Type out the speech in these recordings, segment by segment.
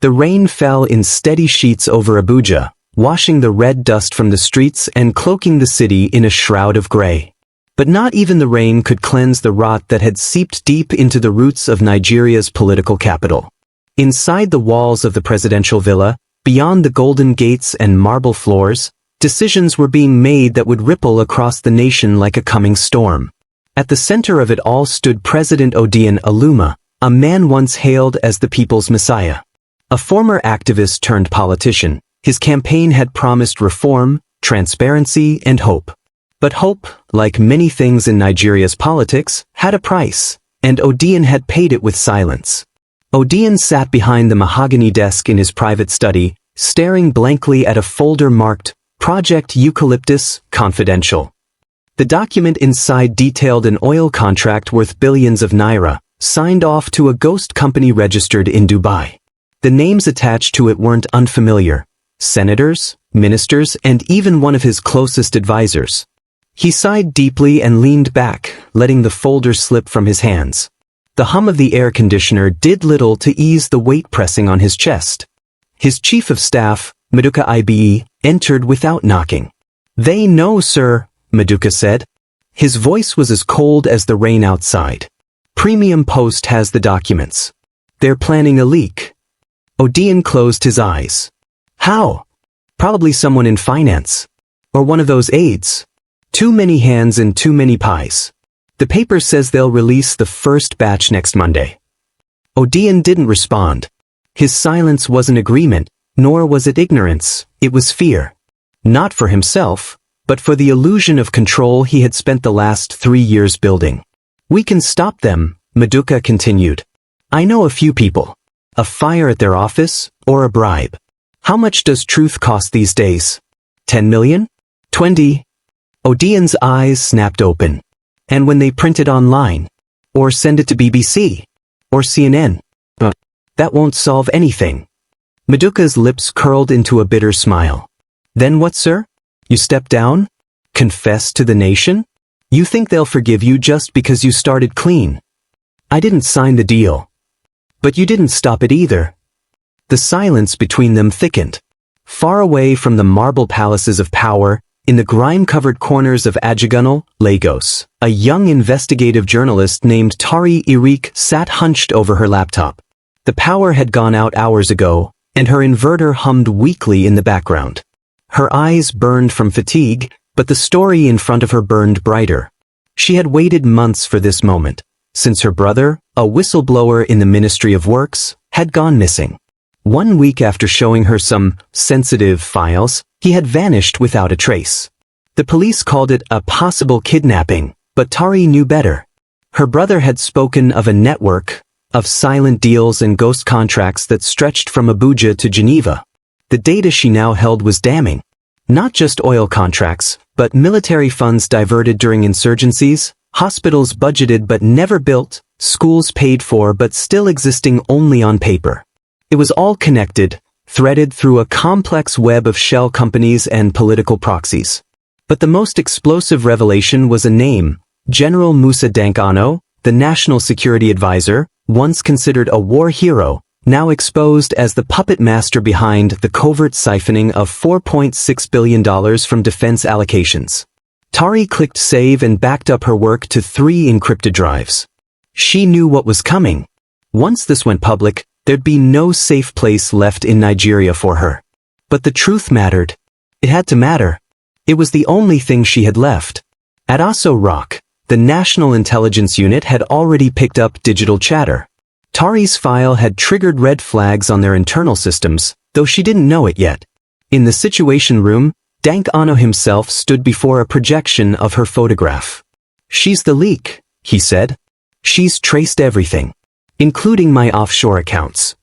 The rain fell in steady sheets over Abuja, washing the red dust from the streets and cloaking the city in a shroud of gray. But not even the rain could cleanse the rot that had seeped deep into the roots of Nigeria's political capital. Inside the walls of the presidential villa, beyond the golden gates and marble floors, decisions were being made that would ripple across the nation like a coming storm. At the center of it all stood President Odion Aluma, a man once hailed as the people's messiah. A former activist turned politician, his campaign had promised reform, transparency, and hope. But hope, like many things in Nigeria's politics, had a price, and Odion had paid it with silence. Odion sat behind the mahogany desk in his private study, staring blankly at a folder marked Project Eucalyptus, Confidential. The document inside detailed an oil contract worth billions of naira, signed off to a ghost company registered in Dubai. The names attached to it weren't unfamiliar: senators, ministers, and even one of his closest advisors. He sighed deeply and leaned back, letting the folder slip from his hands. The hum of the air conditioner did little to ease the weight pressing on his chest. His chief of staff, Maduka Ibe, entered without knocking. "They know, sir," Maduka said. His voice was as cold as the rain outside. "Premium Post has the documents. They're planning a leak." Odion closed his eyes. "How?" "Probably someone in finance. Or one of those aides. Too many hands and too many pies. The paper says they'll release the first batch next Monday." Odion didn't respond. His silence wasn't agreement, nor was it ignorance, it was fear. Not for himself, but for the illusion of control he had spent the last 3 years building. "We can stop them," Maduka continued. "I know a few people. A fire at their office, or a bribe. How much does truth cost these days? 10 million? 20? Odion's eyes snapped open. "And when they print it online? Or send it to BBC? Or CNN? That won't solve anything." Maduka's lips curled into a bitter smile. "Then what, sir? You step down? Confess to the nation? You think they'll forgive you just because you started clean? I didn't sign the deal. But you didn't stop it either." The silence between them thickened. Far away from the marble palaces of power, in the grime-covered corners of Ajigunle, Lagos, a young investigative journalist named Tari Ereke sat hunched over her laptop. The power had gone out hours ago, and her inverter hummed weakly in the background. Her eyes burned from fatigue, but the story in front of her burned brighter. She had waited months for this moment, since her brother, a whistleblower in the Ministry of Works, had gone missing. 1 week after showing her some sensitive files, he had vanished without a trace. The police called it a possible kidnapping, but Tari knew better. Her brother had spoken of a network of silent deals and ghost contracts that stretched from Abuja to Geneva. The data she now held was damning. Not just oil contracts, but military funds diverted during insurgencies, hospitals budgeted but never built, schools paid for but still existing only on paper. It was all connected, threaded through a complex web of shell companies and political proxies. But the most explosive revelation was a name: General Dankano, the National Security Advisor, once considered a war hero, now exposed as the puppet master behind the covert siphoning of $4.6 billion from defense allocations. Tari clicked save and backed up her work to 3 encrypted drives. She knew what was coming. Once this went public, there'd be no safe place left in Nigeria for her. But the truth mattered. It had to matter. It was the only thing she had left. At Aso Rock, the National Intelligence Unit had already picked up digital chatter. Tari's file had triggered red flags on their internal systems, though she didn't know it yet. In the Situation Room, Dankano himself stood before a projection of her photograph. "She's the leak," he said. "She's traced everything, including my offshore accounts."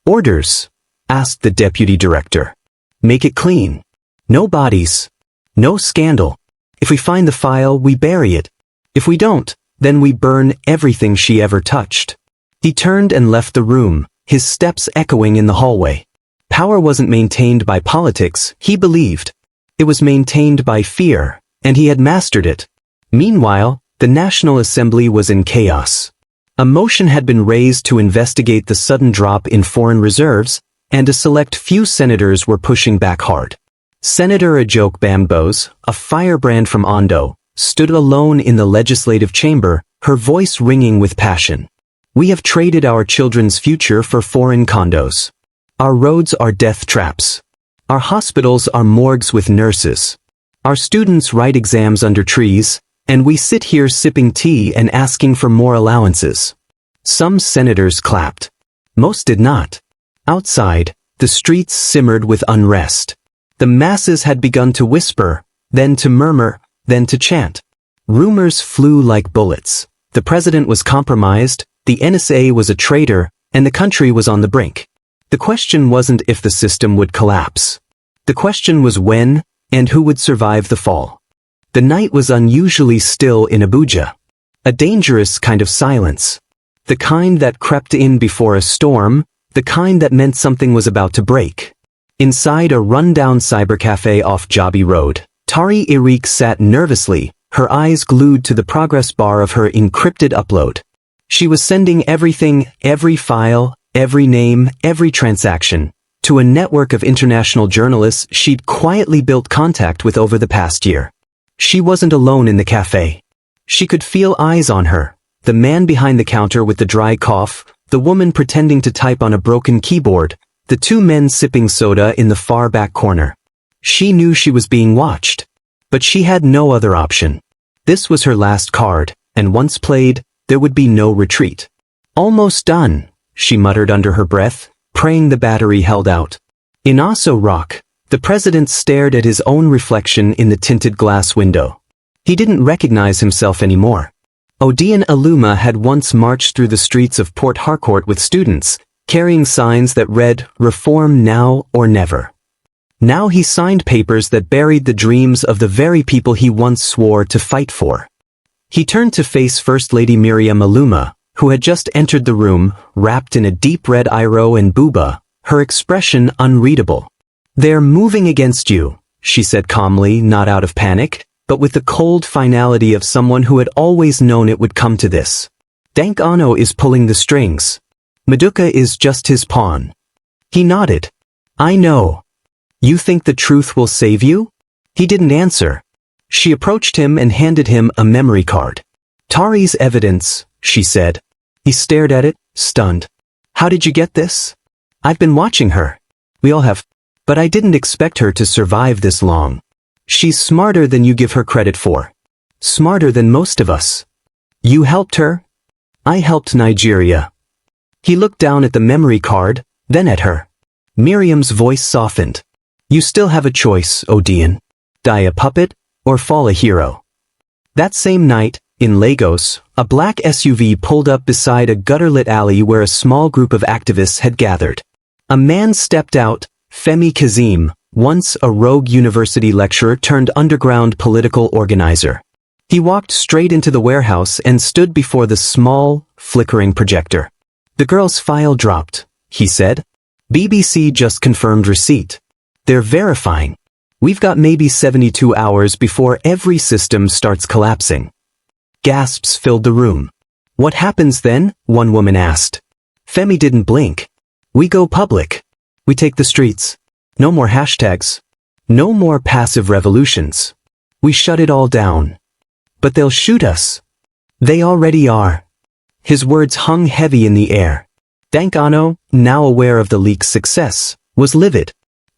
"Orders?" asked the deputy director. "Make it clean. No bodies. No scandal. If we find the file, we bury it. If we don't, then we burn everything she ever touched." He turned and left the room, his steps echoing in the hallway. Power wasn't maintained by politics, he believed. It was maintained by fear, and he had mastered it. Meanwhile, the National Assembly was in chaos. A motion had been raised to investigate the sudden drop in foreign reserves, and a select few senators were pushing back hard. Senator Ajoke Bambos, a firebrand from Ondo, stood alone in the legislative chamber, her voice ringing with passion. We have traded our children's future for foreign condos. Our roads are death traps. Our hospitals are morgues with nurses. Our students write exams under trees, and we sit here sipping tea and asking for more allowances. Some senators clapped. Most did not. Outside, the streets simmered with unrest. The masses had begun to whisper, then to murmur, then to chant. Rumors flew like bullets. The president was compromised, the NSA was a traitor, and the country was on the brink. The question wasn't if the system would collapse. The question was when, and who would survive the fall. The night was unusually still in Abuja. A dangerous kind of silence. The kind that crept in before a storm, the kind that meant something was about to break. Inside a rundown cybercafé off Jabi Road, Tari Ereke sat nervously, her eyes glued to the progress bar of her encrypted upload. She was sending everything, every file, every name, every transaction, to a network of international journalists she'd quietly built contact with over the past year. She wasn't alone in the cafe. She could feel eyes on her, the man behind the counter with the dry cough, the woman pretending to type on a broken keyboard, the two men sipping soda in the far back corner. She knew she was being watched. But she had no other option. This was her last card, and once played, there would be no retreat. Almost done, she muttered under her breath, praying the battery held out. In Aso Rock, the president stared at his own reflection in the tinted glass window. He didn't recognize himself anymore. Odion Aluma had once marched through the streets of Port Harcourt with students, carrying signs that read, "Reform now or never." Now he signed papers that buried the dreams of the very people he once swore to fight for. He turned to face First Lady Miriam Aluma, who had just entered the room, wrapped in a deep red iro and buba, her expression unreadable. "They're moving against you," she said calmly, not out of panic, but with the cold finality of someone who had always known it would come to this. "Dankano is pulling the strings. Maduka is just his pawn." He nodded. "I know. You think the truth will save you?" He didn't answer. She approached him and handed him a memory card. "Tari's evidence," she said. He stared at it, stunned. "How did you get this?" "I've been watching her. We all have. But I didn't expect her to survive this long. She's smarter than you give her credit for. Smarter than most of us. You helped her? I helped Nigeria." He looked down at the memory card, then at her. Miriam's voice softened. "You still have a choice, Odion. Die a puppet, or fall a hero." That same night, in Lagos, a black SUV pulled up beside a gutter-lit alley where a small group of activists had gathered. A man stepped out, Femi Kazeem, once a rogue university lecturer turned underground political organizer. He walked straight into the warehouse and stood before the small, flickering projector. "The girl's file dropped," he said. "BBC just confirmed receipt. They're verifying. We've got maybe 72 hours before every system starts collapsing." Gasps filled the room. "What happens then?" one woman asked. Femi didn't blink. "We go public. We take the streets. No more hashtags. No more passive revolutions. We shut it all down. But they'll shoot us. They already are." His words hung heavy in the air. Dankano, now aware of the leak's success, was livid.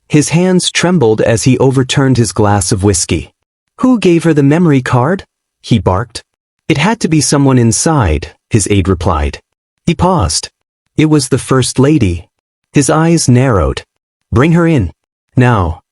His hands trembled as he overturned his glass of whiskey. "Who gave her the memory card?" he barked. "It had to be someone inside," his aide replied. He paused. "It was the First Lady." His eyes narrowed. "Bring her in. Now."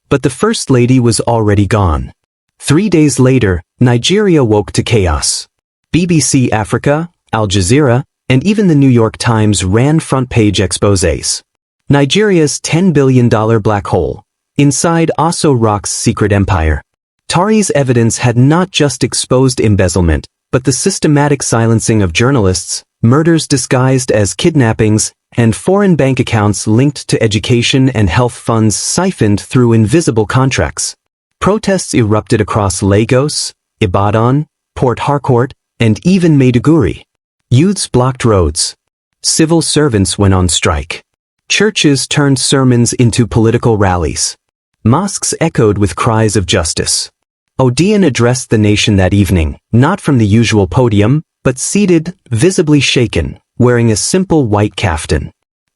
But the First Lady was already gone. 3 days later, Nigeria woke to chaos. BBC Africa, Al Jazeera, and even the New York Times ran front-page exposés. Nigeria's $10 billion black hole. Inside Aso Rock's secret empire. Tari's evidence had not just exposed embezzlement, but the systematic silencing of journalists, murders disguised as kidnappings, and foreign bank accounts linked to education and health funds siphoned through invisible contracts. Protests erupted across Lagos, Ibadan, Port Harcourt, and even Maiduguri. Youths blocked roads. Civil servants went on strike. Churches turned sermons into political rallies. Mosques echoed with cries of justice. Odion addressed the nation that evening, not from the usual podium, but seated, visibly shaken, wearing a simple white kaftan.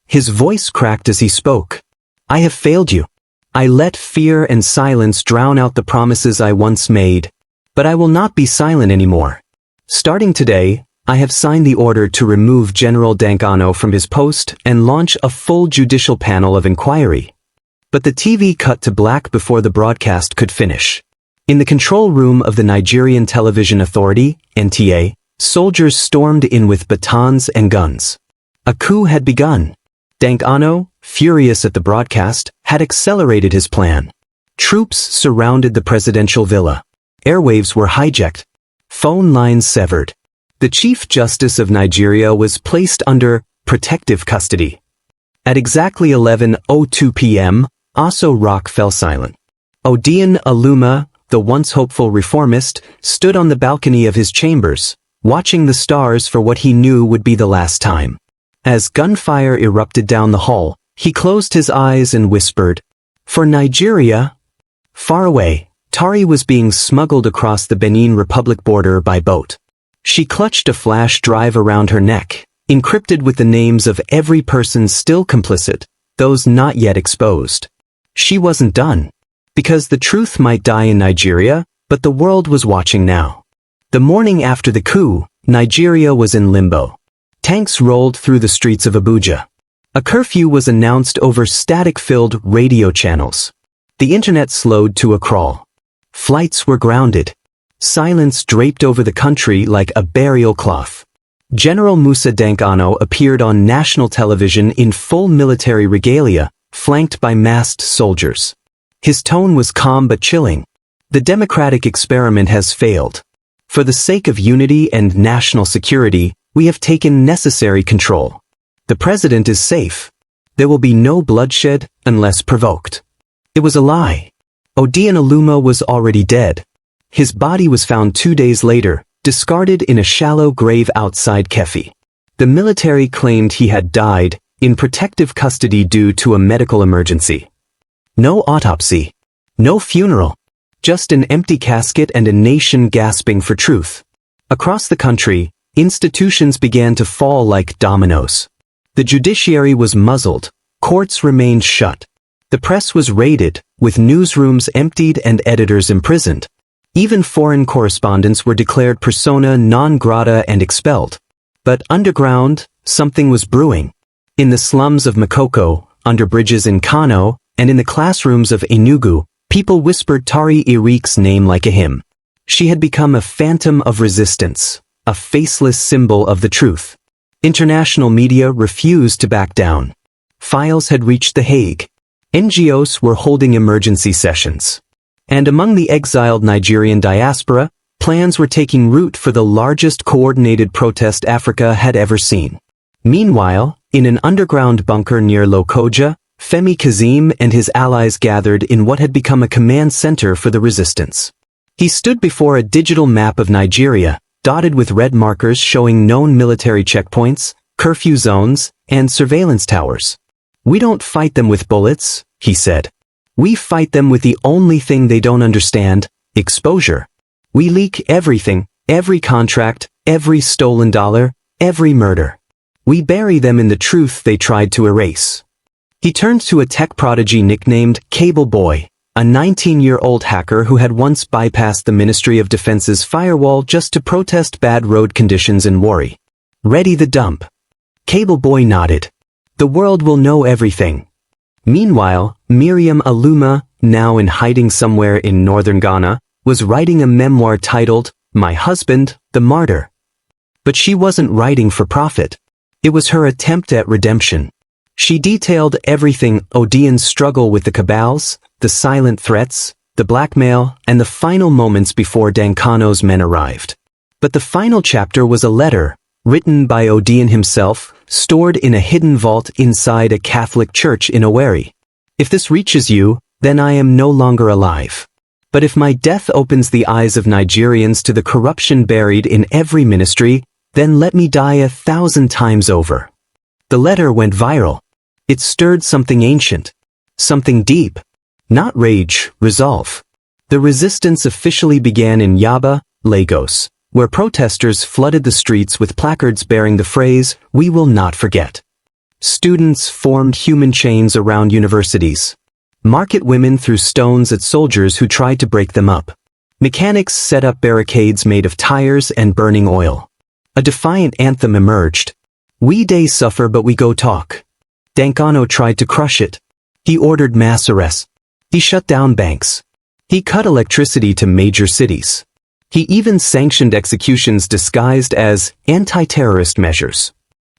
His voice cracked as he spoke. "I have failed you. I let fear and silence drown out the promises I once made. But I will not be silent anymore. Starting today, I have signed the order to remove General Dankano from his post and launch a full judicial panel of inquiry." But the TV cut to black before the broadcast could finish. In the control room of the Nigerian Television Authority, NTA, soldiers stormed in with batons and guns. A coup had begun. Dankano, furious at the broadcast, had accelerated his plan. Troops surrounded the presidential villa. Airwaves were hijacked. Phone lines severed. The Chief Justice of Nigeria was placed under protective custody. At exactly 11:02 p.m., Aso Rock fell silent. Odion Aluma, the once hopeful reformist, stood on the balcony of his chambers, watching the stars for what he knew would be the last time. As gunfire erupted down the hall, he closed his eyes and whispered, "For Nigeria." Far away, Tari was being smuggled across the Benin Republic border by boat. She clutched a flash drive around her neck, encrypted with the names of every person still complicit, those not yet exposed. She wasn't done. Because the truth might die in Nigeria, but the world was watching now. The morning after the coup, Nigeria was in limbo. Tanks rolled through the streets of Abuja. A curfew was announced over static-filled radio channels. The internet slowed to a crawl. Flights were grounded. Silence draped over the country like a burial cloth. General Musa Dankano appeared on national television in full military regalia, flanked by masked soldiers. His tone was calm but chilling. "The democratic experiment has failed. For the sake of unity and national security, we have taken necessary control. The president is safe. There will be no bloodshed unless provoked." It was a lie. Odion Aluma was already dead. His body was found 2 days later, discarded in a shallow grave outside Kefi. The military claimed he had died, in protective custody due to a medical emergency. No autopsy. No funeral. Just an empty casket and a nation gasping for truth. Across the country, institutions began to fall like dominoes. The judiciary was muzzled. Courts remained shut. The press was raided, with newsrooms emptied and editors imprisoned. Even foreign correspondents were declared persona non grata and expelled. But underground, something was brewing. In the slums of Makoko, under bridges in Kano, and in the classrooms of Enugu, people whispered Tari Ereke's name like a hymn. She had become a phantom of resistance, a faceless symbol of the truth. International media refused to back down. Files had reached The Hague. NGOs were holding emergency sessions. And among the exiled Nigerian diaspora, plans were taking root for the largest coordinated protest Africa had ever seen. Meanwhile, in an underground bunker near Lokoja, Femi Kazim and his allies gathered in what had become a command center for the resistance. He stood before a digital map of Nigeria, dotted with red markers showing known military checkpoints, curfew zones, and surveillance towers. "We don't fight them with bullets," he said. "We fight them with the only thing they don't understand, exposure. We leak everything, every contract, every stolen dollar, every murder. We bury them in the truth they tried to erase." He turned to a tech prodigy nicknamed Cable Boy, a 19-year-old hacker who had once bypassed the Ministry of Defense's firewall just to protest bad road conditions in Warri. "Ready the dump." Cable Boy nodded. "The world will know everything." Meanwhile, Miriam Aluma, now in hiding somewhere in northern Ghana, was writing a memoir titled, "My Husband, the Martyr." But she wasn't writing for profit. It was her attempt at redemption. She detailed everything: Odion's struggle with the cabals, the silent threats, the blackmail, and the final moments before Dankano's men arrived. But the final chapter was a letter, written by Odion himself, stored in a hidden vault inside a Catholic church in Owerri. "If this reaches you, then I am no longer alive. But if my death opens the eyes of Nigerians to the corruption buried in every ministry, then let me die 1,000 times over." The letter went viral. It stirred something ancient. Something deep. Not rage, resolve. The resistance officially began in Yaba, Lagos, where protesters flooded the streets with placards bearing the phrase, "We will not forget." Students formed human chains around universities. Market women threw stones at soldiers who tried to break them up. Mechanics set up barricades made of tires and burning oil. A defiant anthem emerged. "We dey suffer but we go talk." Dankano tried to crush it. He ordered mass arrests. He shut down banks. He cut electricity to major cities. He even sanctioned executions disguised as anti-terrorist measures.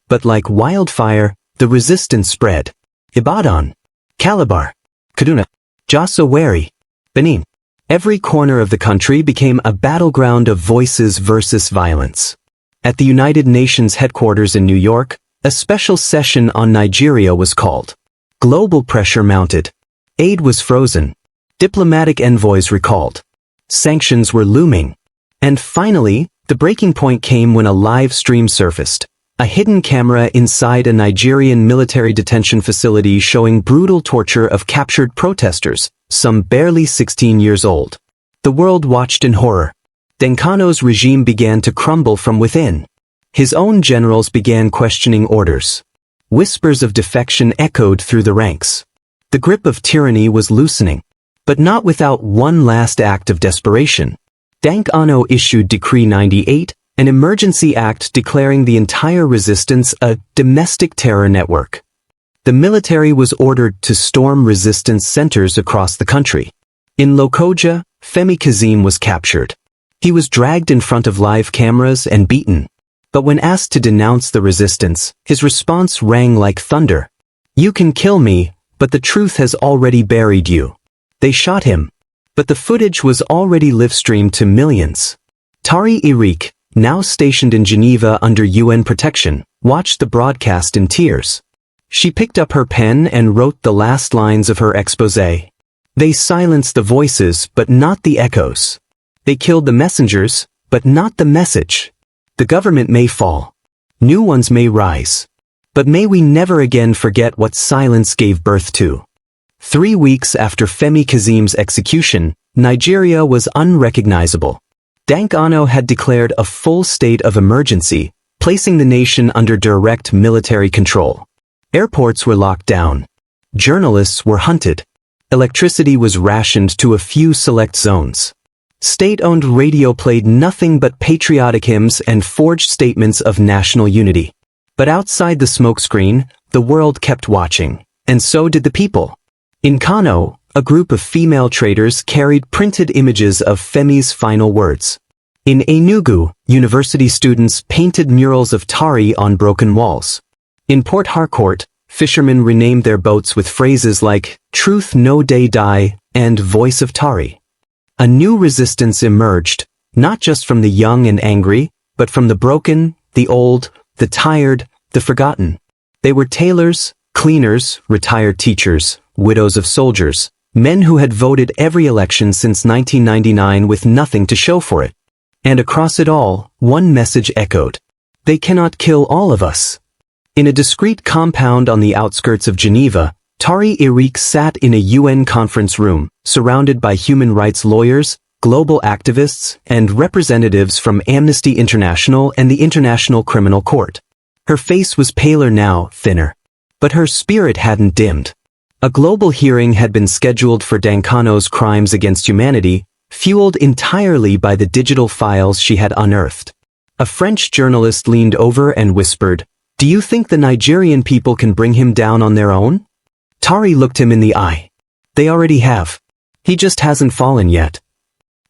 But like wildfire, the resistance spread. Ibadan, Calabar, Kaduna, Jos Owerri, Benin. Every corner of the country became a battleground of voices versus violence. At the United Nations headquarters in New York, a special session on Nigeria was called. Global pressure mounted. Aid was frozen. Diplomatic envoys recalled. Sanctions were looming. And finally, the breaking point came when a live stream surfaced. A hidden camera inside a Nigerian military detention facility showing brutal torture of captured protesters, some barely 16 years old. The world watched in horror. Dankano's regime began to crumble from within. His own generals began questioning orders. Whispers of defection echoed through the ranks. The grip of tyranny was loosening. But not without one last act of desperation. Dankano issued Decree 98, an emergency act declaring the entire resistance a domestic terror network. The military was ordered to storm resistance centers across the country. In Lokoja, Femi Kazim was captured. He was dragged in front of live cameras and beaten. But when asked to denounce the resistance, his response rang like thunder. "You can kill me, but the truth has already buried you." They shot him. But the footage was already live-streamed to millions. Tari Ereke, now stationed in Geneva under UN protection, watched the broadcast in tears. She picked up her pen and wrote the last lines of her exposé. They silenced the voices, but not the echoes. They killed the messengers, but not the message. The government may fall. New ones may rise. But may we never again forget what silence gave birth to. 3 weeks after Femi Kazim's execution, Nigeria was unrecognizable. Dankano had declared a full state of emergency, placing the nation under direct military control. Airports were locked down. Journalists were hunted. Electricity was rationed to a few select zones. State-owned radio played nothing but patriotic hymns and forged statements of national unity. But outside the smokescreen, the world kept watching, and so did the people. In Kano, a group of female traders carried printed images of Femi's final words. In Enugu, university students painted murals of Tari on broken walls. In Port Harcourt, fishermen renamed their boats with phrases like, "Truth no day die," and "Voice of Tari." A new resistance emerged, not just from the young and angry, but from the broken, the old, the tired, the forgotten. They were tailors, cleaners, retired teachers, widows of soldiers, men who had voted every election since 1999 with nothing to show for it. And across it all, one message echoed. They cannot kill all of us. In a discreet compound on the outskirts of Geneva, Tari Ereke sat in a UN conference room, surrounded by human rights lawyers, global activists, and representatives from Amnesty International and the International Criminal Court. Her face was paler now, thinner. But her spirit hadn't dimmed. A global hearing had been scheduled for Dankano's crimes against humanity, fueled entirely by the digital files she had unearthed. A French journalist leaned over and whispered, "Do you think the Nigerian people can bring him down on their own?" Tari looked him in the eye. "They already have. He just hasn't fallen yet."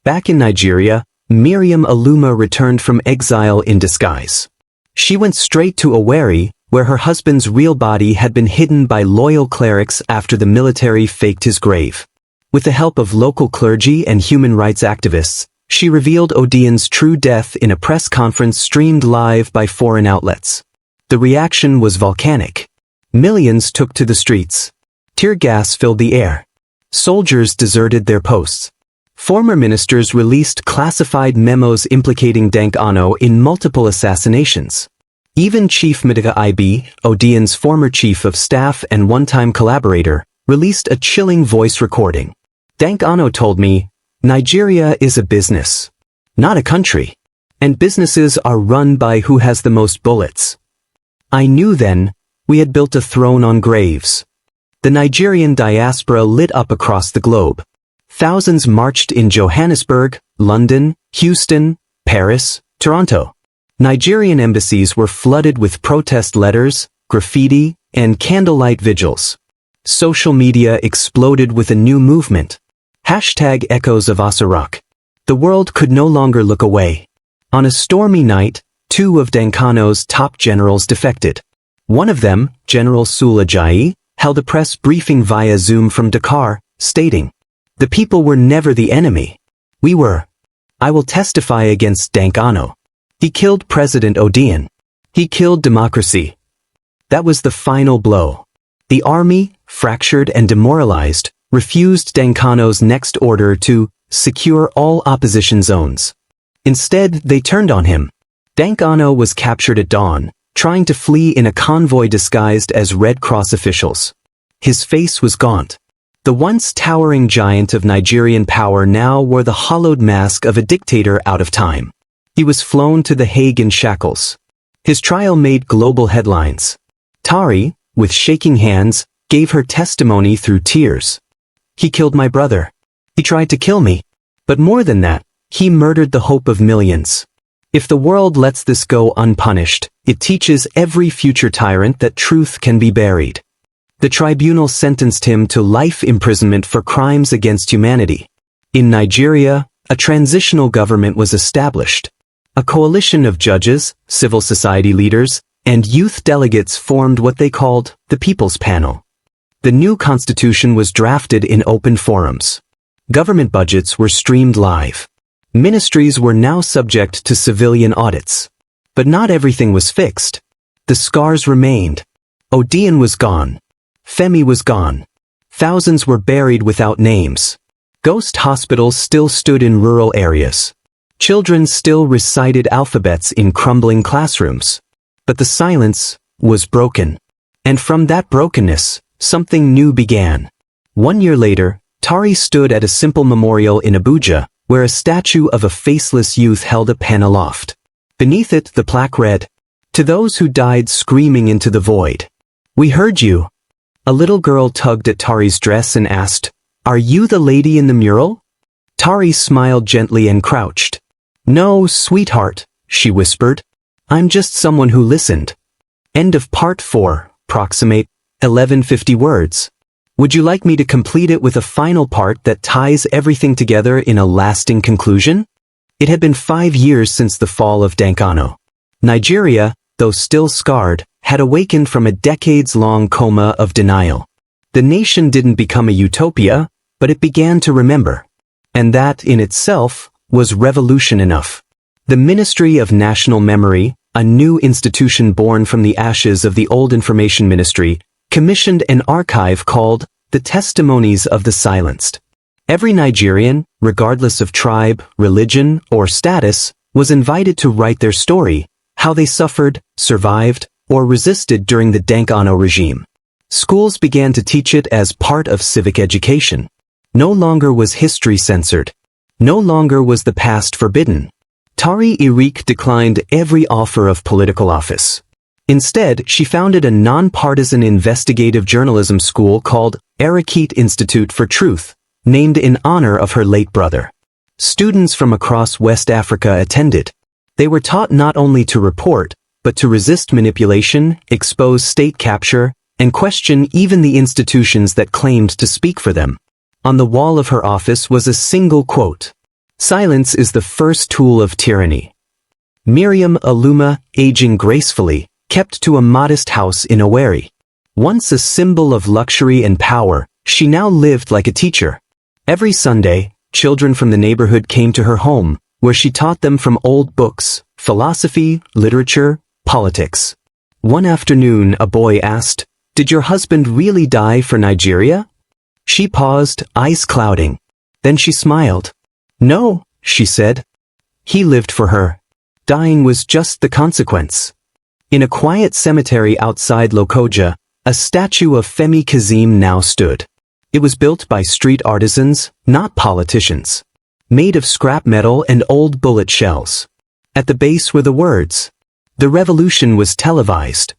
Back in Nigeria, General Aluma returned from exile in disguise. She went straight to Owerri, where her husband's real body had been hidden by loyal clerics after the military faked his grave. With the help of local clergy and human rights activists, she revealed Odion's true death in a press conference streamed live by foreign outlets. The reaction was volcanic. Millions took to the streets. Tear gas filled the air. Soldiers deserted their posts. Former ministers released classified memos implicating Dankano in multiple assassinations. Even Chief Midika IB, Odion's former chief of staff and one-time collaborator, released a chilling voice recording. Dankano told me, "Nigeria is a business, not a country, and businesses are run by who has the most bullets." I knew then we had built a throne on graves. The Nigerian diaspora lit up across the globe. Thousands marched in Johannesburg, London, Houston, Paris, Toronto. Nigerian embassies were flooded with protest letters, graffiti, and candlelight vigils. Social media exploded with a new movement. #Echoes of Aso Rock. The world could no longer look away. On a stormy night, 2 of Dankano's top generals defected. One of them, General Ajayi, held a press briefing via Zoom from Dakar, stating, "The people were never the enemy. We were. I will testify against Dankano. He killed President Odion. He killed democracy." That was the final blow. The army, fractured and demoralized, refused Dankano's next order to secure all opposition zones. Instead, they turned on him. Dankano was captured at dawn, trying to flee in a convoy disguised as Red Cross officials. His face was gaunt. The once towering giant of Nigerian power now wore the hollowed mask of a dictator out of time. He was flown to The Hague in shackles. His trial made global headlines. Tari, with shaking hands, gave her testimony through tears. "He killed my brother. He tried to kill me. But more than that, he murdered the hope of millions. If the world lets this go unpunished, it teaches every future tyrant that truth can be buried." The tribunal sentenced him to life imprisonment for crimes against humanity. In Nigeria, a transitional government was established. A coalition of judges, civil society leaders, and youth delegates formed what they called the People's Panel. The new constitution was drafted in open forums. Government budgets were streamed live. Ministries were now subject to civilian audits. But not everything was fixed. The scars remained. Odion was gone. Femi was gone. Thousands were buried without names. Ghost hospitals still stood in rural areas. Children still recited alphabets in crumbling classrooms. But the silence was broken. And from that brokenness, something new began. 1 year later, Tari stood at a simple memorial in Abuja, where a statue of a faceless youth held a pen aloft. Beneath it, the plaque read, "To those who died screaming into the void. We heard you." A little girl tugged at Tari's dress and asked, "Are you the lady in the mural?" Tari smiled gently and crouched. "No, sweetheart," she whispered. "I'm just someone who listened." End of part 4, approximate 1150 words. Would you like me to complete it with a final part that ties everything together in a lasting conclusion? It had been 5 years since the fall of Dankano. Nigeria, though still scarred, had awakened from a decades-long coma of denial. The nation didn't become a utopia, but it began to remember. And that, in itself, was revolution enough. The Ministry of National Memory, a new institution born from the ashes of the old Information Ministry, commissioned an archive called The Testimonies of the Silenced. Every Nigerian, regardless of tribe, religion, or status, was invited to write their story, how they suffered, survived, or resisted during the Dankano regime. Schools began to teach it as part of civic education. No longer was history censored. No longer was the past forbidden. Tari Ereke declined every offer of political office. Instead, she founded a non-partisan investigative journalism school called Ereke Institute for Truth, named in honor of her late brother. Students from across West Africa attended. They were taught not only to report, but to resist manipulation, expose state capture, and question even the institutions that claimed to speak for them. On the wall of her office was a single quote: "Silence is the first tool of tyranny." Miriam Aluma, aging gracefully, kept to a modest house in Owerri. Once a symbol of luxury and power, she now lived like a teacher. Every Sunday, children from the neighborhood came to her home, where she taught them from old books, philosophy, literature, politics. One afternoon, a boy asked, "Did your husband really die for Nigeria?" She paused, eyes clouding. Then she smiled. "No," she said. "He lived for her. Dying was just the consequence." In a quiet cemetery outside Lokoja, a statue of Femi Kazim now stood. It was built by street artisans, not politicians. Made of scrap metal and old bullet shells. At the base were the words, "The revolution was televised."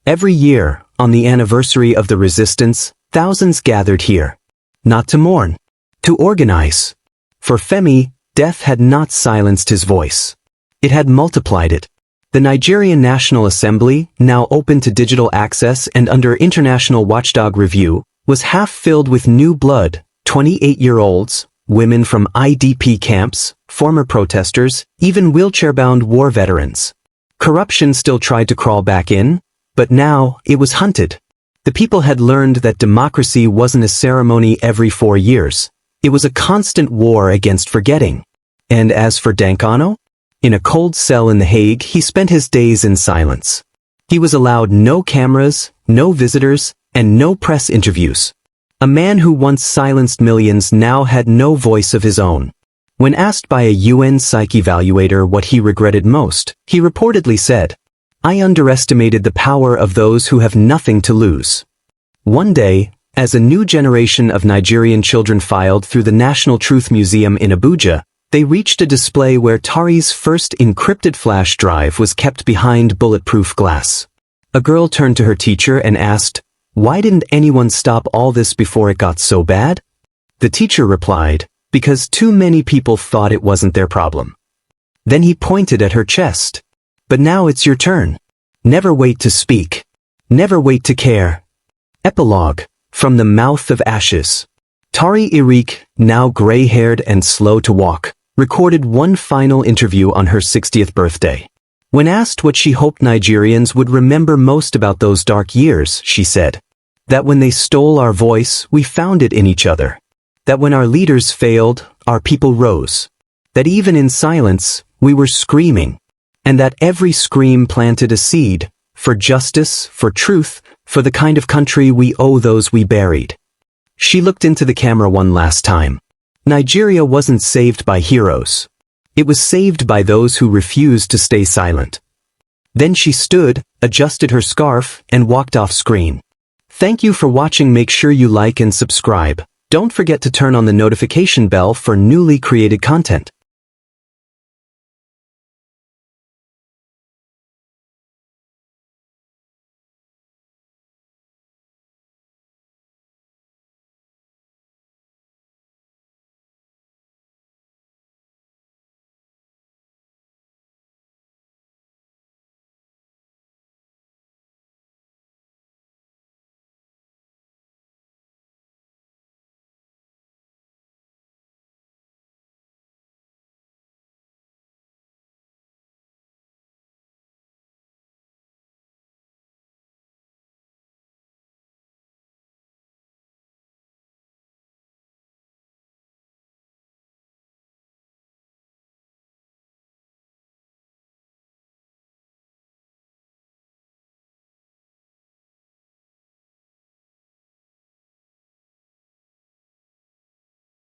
Every year, on the anniversary of the resistance, thousands gathered here. Not to mourn. To organize. For Femi, death had not silenced his voice. It had multiplied it. The Nigerian National Assembly, now open to digital access and under international watchdog review, was half filled with new blood, 28-year-olds, women from IDP camps, former protesters, even wheelchair-bound war veterans. Corruption still tried to crawl back in, but now it was hunted. The people had learned that democracy wasn't a ceremony every 4 years. It was a constant war against forgetting. And as for Dankano? In a cold cell in The Hague, he spent his days in silence. He was allowed no cameras, no visitors, and no press interviews. A man who once silenced millions now had no voice of his own. When asked by a UN psych evaluator what he regretted most, he reportedly said, "I underestimated the power of those who have nothing to lose." One day, as a new generation of Nigerian children filed through the National Truth Museum in Abuja, they reached a display where Tari's first encrypted flash drive was kept behind bulletproof glass. A girl turned to her teacher and asked, "Why didn't anyone stop all this before it got so bad?" The teacher replied, "Because too many people thought it wasn't their problem." Then he pointed at her chest. "But now it's your turn. Never wait to speak. Never wait to care." Epilogue. From the Mouth of Ashes. Tari Ereke, now gray-haired and slow to walk, recorded one final interview on her 60th birthday. When asked what she hoped Nigerians would remember most about those dark years, she said, "That when they stole our voice, we found it in each other. That when our leaders failed, our people rose. That even in silence, we were screaming. And that every scream planted a seed, for justice, for truth, for the kind of country we owe those we buried." She looked into the camera one last time. Nigeria wasn't saved by heroes. It was saved by those who refused to stay silent. Then she stood, adjusted her scarf, and walked off screen. Thank you for watching. Make sure you like and subscribe. Don't forget to turn on the notification bell for newly created content.